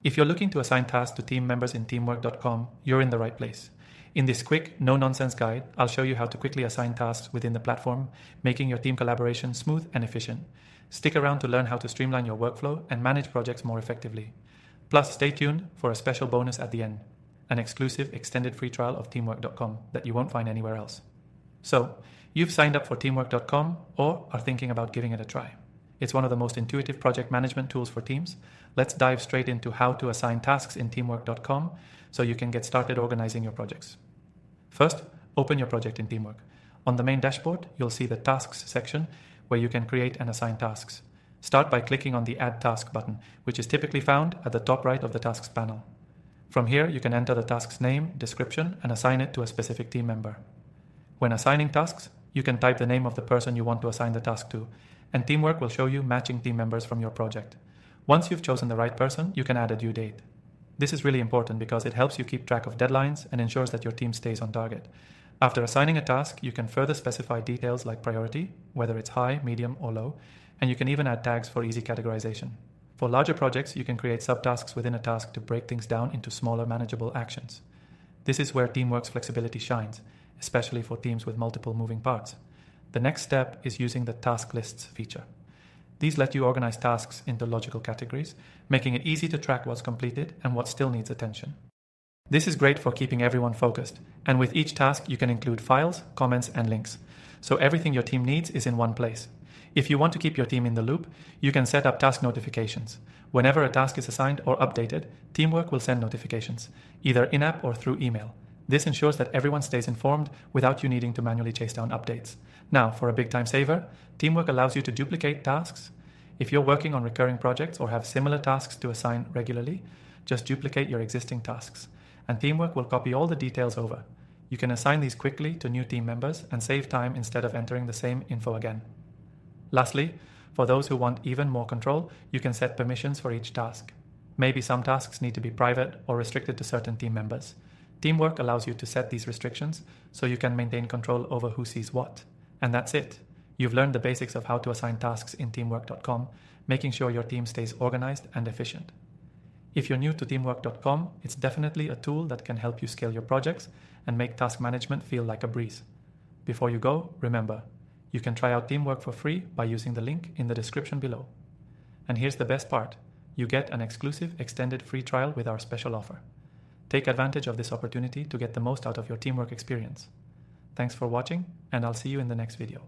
If you're looking to assign tasks to team members in teamwork.com, you're in the right place. In this quick, no-nonsense guide, I'll show you how to quickly assign tasks within the platform, making your team collaboration smooth and efficient. Stick around to learn how to streamline your workflow and manage projects more effectively. Plus, stay tuned for a special bonus at the end, an exclusive extended free trial of teamwork.com that you won't find anywhere else. So, you've signed up for teamwork.com or are thinking about giving it a try. It's one of the most intuitive project management tools for teams. Let's dive straight into how to assign tasks in teamwork.com so you can get started organizing your projects. First, open your project in Teamwork. On the main dashboard, you'll see the Tasks section where you can create and assign tasks. Start by clicking on the Add Task button, which is typically found at the top right of the Tasks panel. From here, you can enter the task's name, description, and assign it to a specific team member. When assigning tasks, you can type the name of the person you want to assign the task to, and Teamwork will show you matching team members from your project. Once you've chosen the right person, you can add a due date. This is really important because it helps you keep track of deadlines and ensures that your team stays on target. After assigning a task, you can further specify details like priority, whether it's high, medium, or low, and you can even add tags for easy categorization. For larger projects, you can create subtasks within a task to break things down into smaller, manageable actions. This is where Teamwork's flexibility shines, especially for teams with multiple moving parts. The next step is using the Task Lists feature. These let you organize tasks into logical categories, making it easy to track what's completed and what still needs attention. This is great for keeping everyone focused, and with each task you can include files, comments, and links, so everything your team needs is in one place. If you want to keep your team in the loop, you can set up task notifications. Whenever a task is assigned or updated, Teamwork will send notifications, either in-app or through email. This ensures that everyone stays informed without you needing to manually chase down updates. Now, for a big time saver, Teamwork allows you to duplicate tasks. If you're working on recurring projects or have similar tasks to assign regularly, just duplicate your existing tasks, and Teamwork will copy all the details over. You can assign these quickly to new team members and save time instead of entering the same info again. Lastly, for those who want even more control, you can set permissions for each task. Maybe some tasks need to be private or restricted to certain team members. Teamwork allows you to set these restrictions so you can maintain control over who sees what. And that's it. You've learned the basics of how to assign tasks in teamwork.com, making sure your team stays organized and efficient. If you're new to teamwork.com, it's definitely a tool that can help you scale your projects and make task management feel like a breeze. Before you go, remember, you can try out Teamwork for free by using the link in the description below. And here's the best part. You get an exclusive extended free trial with our special offer. Take advantage of this opportunity to get the most out of your teamwork experience. Thanks for watching, and I'll see you in the next video.